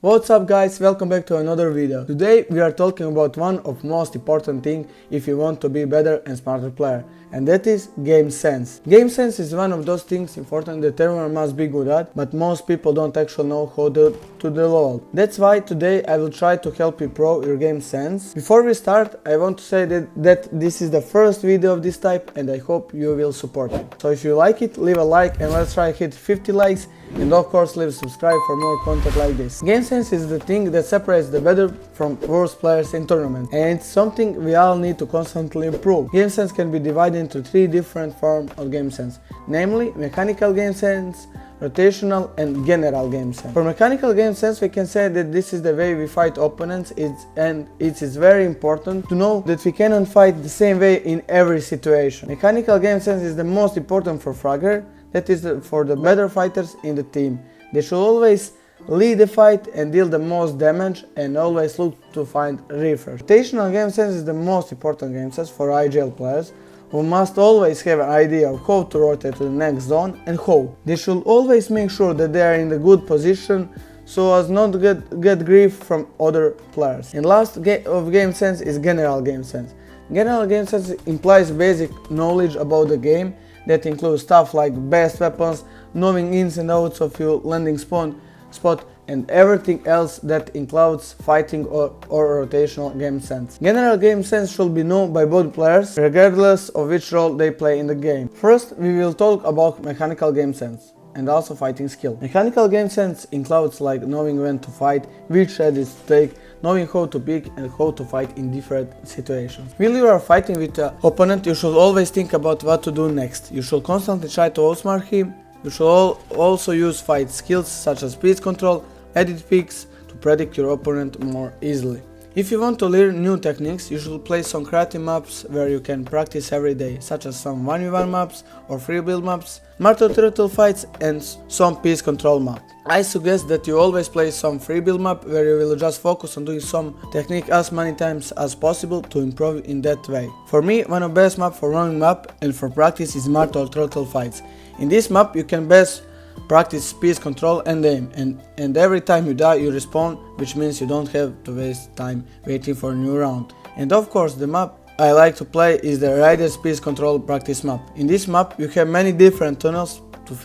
What's up guys, welcome back to another video. Today we are talking about one of most important thing if you want to be better and smarter player, and that is game sense. Game sense is one of those things in Fortnite that everyone must be good at, but most people don't actually know how to develop. That's why today I will try to help you pro your game sense. Before we start, I want to say that this is the first video of this type and I hope you will support it. So if you like it, leave a like and let's try hit 50 likes, and of course leave subscribe for more content like this. Game sense is the thing that separates the better from worse players in tournament, and it's something we all need to constantly improve. Game sense can be divided into three different forms of game sense, namely mechanical game sense, rotational and general game sense. For mechanical game sense, we can say that this is the way we fight opponents, and it is very important to know that we cannot fight the same way in every situation. Mechanical game sense is the most important for fragger, that is for the better fighters in the team. They should always lead the fight and deal the most damage and always look to find refresh. Rotational game sense is the most important game sense for IGL players, who must always have an idea of how to rotate to the next zone and how. They should always make sure that they are in the good position so as not to get grief from other players. And last of game sense is general game sense. General game sense implies basic knowledge about the game that includes stuff like best weapons, knowing ins and outs of your landing spot and everything else that includes fighting or rotational game sense. General game sense should be known by both players, regardless of which role they play in the game. First, we will talk about mechanical game sense and also fighting skill. Mechanical game sense includes like knowing when to fight, which edits to take, knowing how to pick and how to fight in different situations. While you are fighting with an opponent, you should always think about what to do next. You should constantly try to outsmart him. You should also use fight skills such as speed control, edit picks to predict your opponent more easily. If you want to learn new techniques, you should play some creative maps where you can practice every day, such as some 1v1 maps or free build maps, martyr turtle fights and some piece control map. I suggest that you always play some free build map where you will just focus on doing some technique as many times as possible to improve in that way. For me, one of the best map for running map and for practice is martyr turtle fights. In this map you can best practice speed control and aim, and every time you die you respawn, which means you don't have to waste time waiting for a new round. And of course the map I like to play is the Rider Speed Control practice map. In this map you have many different tunnels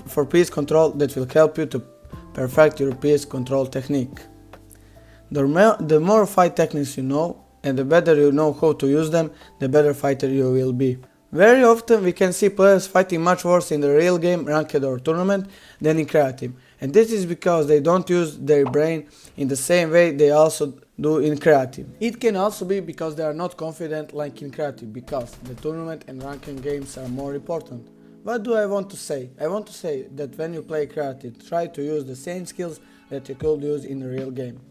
for piece control that will help you to perfect your piece control technique. The more fight techniques you know and the better you know how to use them, the better fighter you will be. Very often we can see players fighting much worse in the real game, ranked or tournament, than in creative, and this is because they don't use their brain in the same way they also do in creative. It can also be because they are not confident like in creative, because the tournament and ranking games are more important. What do I want to say? I want to say that when you play creative, try to use the same skills that you could use in a real game.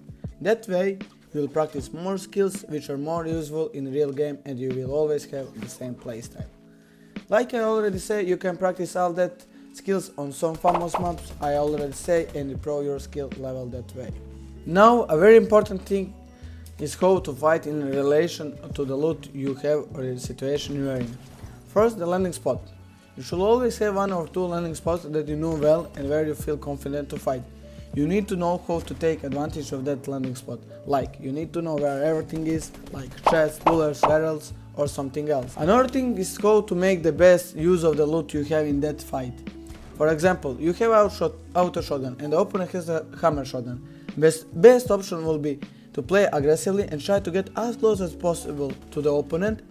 That way you will practice more skills which are more useful in real game, and you will always have the same playstyle. Like I already said, you can practice all that skills on some famous maps, I already say, and improve your skill level that way. Now a very important thing is how to fight in relation to the loot you have or the situation you are in. First, the landing spot. You should always have one or two landing spots that you know well and where you feel confident to fight. You need to know how to take advantage of that landing spot, like you need to know where everything is, like chests, coolers, barrels or something else. Another thing is how to make the best use of the loot you have in that fight. For example, you have auto shotgun and the opponent has a hammer shotgun. Best option will be to play aggressively and try to get as close as possible to the opponent.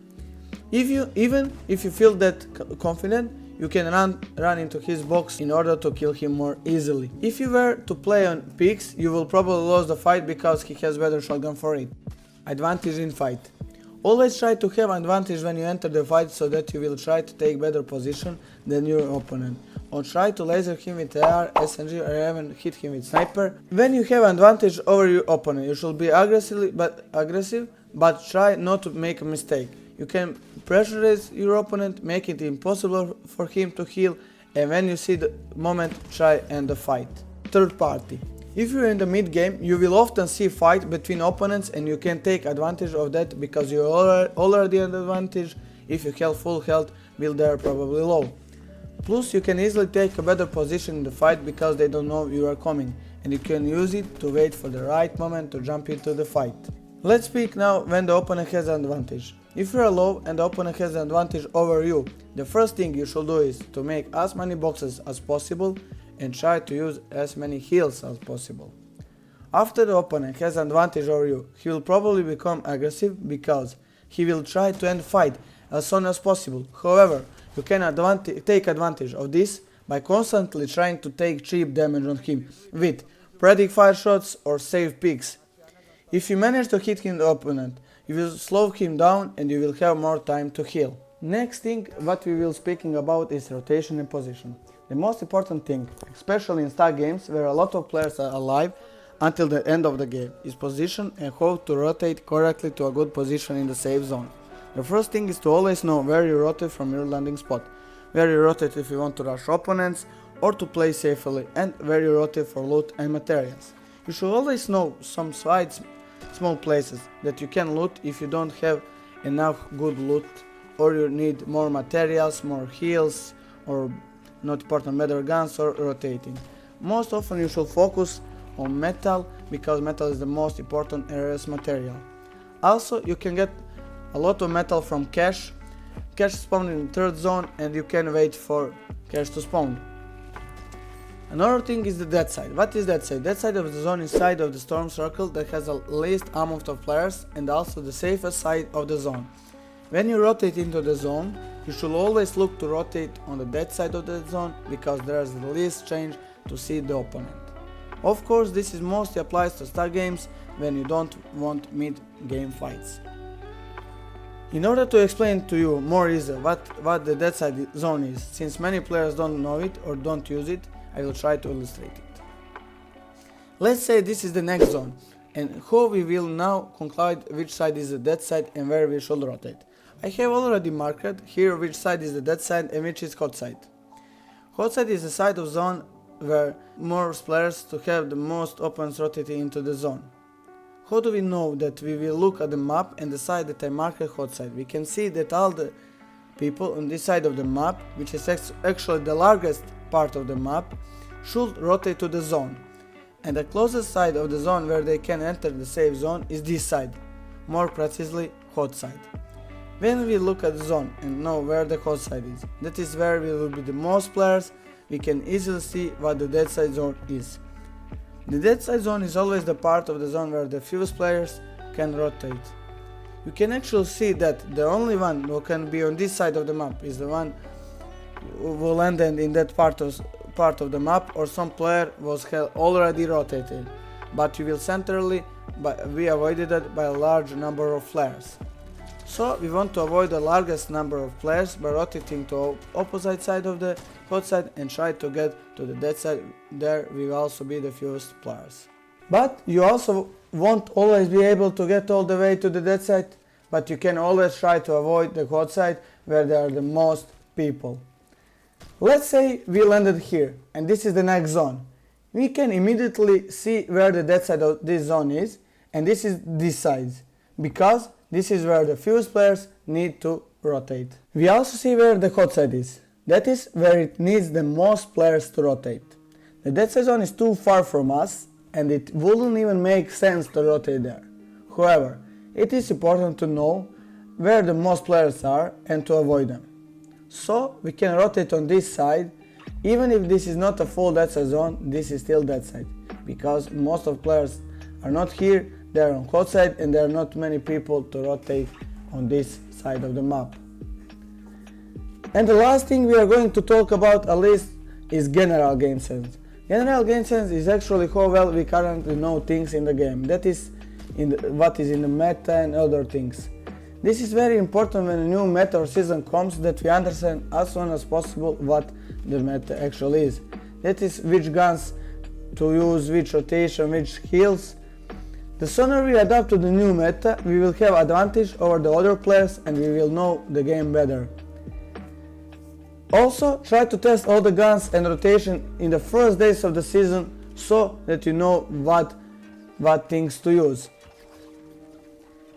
Even if you feel that confident, you can run into his box in order to kill him more easily. If you were to play on picks, you will probably lose the fight because he has better shotgun for it. Advantage in fight. Always try to have advantage when you enter the fight so that you will try to take better position than your opponent, or try to laser him with AR, SMG or even hit him with sniper. When you have advantage over your opponent, you should be aggressive but try not to make a mistake. You can pressurize your opponent, make it impossible for him to heal, and when you see the moment, try end the fight. Third party. If you're in the mid game, you will often see fight between opponents and you can take advantage of that because you are already at advantage. If you have full health, while they are probably low. Plus you can easily take a better position in the fight because they don't know you are coming, and you can use it to wait for the right moment to jump into the fight. Let's speak now when the opponent has an advantage. If you are low and the opponent has an advantage over you, the first thing you should do is to make as many boxes as possible and try to use as many heals as possible. After the opponent has an advantage over you, he will probably become aggressive because he will try to end fight as soon as possible. However, you can take advantage of this by constantly trying to take cheap damage on him with predict fire shots or save picks. If you manage to hit the opponent, you will slow him down and you will have more time to heal. Next thing what we will speaking about is rotation and position. The most important thing, especially in start games where a lot of players are alive until the end of the game, is position and how to rotate correctly to a good position in the safe zone. The first thing is to always know where you rotate from your landing spot, where you rotate if you want to rush opponents or to play safely, and where you rotate for loot and materials. You should always know some small places that you can loot if you don't have enough good loot or you need more materials, more heals, or not important better guns or rotating. Most often you should focus on metal because metal is the most important areas material. Also you can get a lot of metal from cache. Cache spawn in the third zone and you can wait for cache to spawn. Another thing is the dead side. What is dead side? Dead side of the zone is side of the storm circle that has the least amount of players and also the safest side of the zone. When you rotate into the zone, you should always look to rotate on the dead side of the zone because there is the least change to see the opponent. Of course, this is mostly applies to start games when you don't want mid-game fights. In order to explain to you more easy what the dead side zone is, since many players don't know it or don't use it, I will try to illustrate it. Let's say this is the next zone, and how we will now conclude which side is the dead side and where we should rotate. I have already marked here which side is the dead side and which is hot side. Hot side is the side of zone where more players to have the most opponents rotating into the zone. How do we know that? We will look at the map and the side that I marked hot side. We can see that all the people on this side of the map, which is actually the largest part of the map, should rotate to the zone. And the closest side of the zone where they can enter the safe zone is this side, more precisely hot side. When we look at the zone and know where the hot side is, that is where we will be the most players, we can easily see what the dead side zone is. The dead side zone is always the part of the zone where the fewest players can rotate. You can actually see that the only one who can be on this side of the map is the one who landed in that part of the map, or some player was already rotated, but you will centrally be avoided by a large number of players. So we want to avoid the largest number of players by rotating to opposite side of the hot side and try to get to the dead side. There we will also be the fewest players. But you also won't always be able to get all the way to the dead side, but you can always try to avoid the hot side where there are the most people. Let's say we landed here and this is the next zone. We can immediately see where the dead side of this zone is, and this is this side, because this is where the fewest players need to rotate. We also see where the hot side is. That is where it needs the most players to rotate. The dead side zone is too far from us and it wouldn't even make sense to rotate there. However, it is important to know where the most players are and to avoid them. So we can rotate on this side. Even if this is not a full dead side zone, this is still dead side, because most of players are not here, they are on hot side and there are not many people to rotate on this side of the map. And the last thing we are going to talk about at least is general game sense. General game sense is actually how well we currently know things in the game, that is what is in the meta and other things. This is very important when a new meta or season comes, that we understand as soon as possible what the meta actually is. That is which guns to use, which rotation, which heals. The sooner we adapt to the new meta, we will have advantage over the other players and we will know the game better. Also, try to test all the guns and rotation in the first days of the season so that you know what things to use.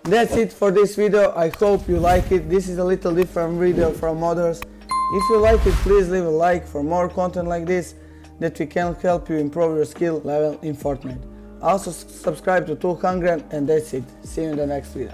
That's it for this video. I hope you like it. This is a little different video from others. If you like it, please leave a like for more content like this. that we can help you improve your skill level in Fortnite. Also subscribe to 200 and that's it. See you in the next video.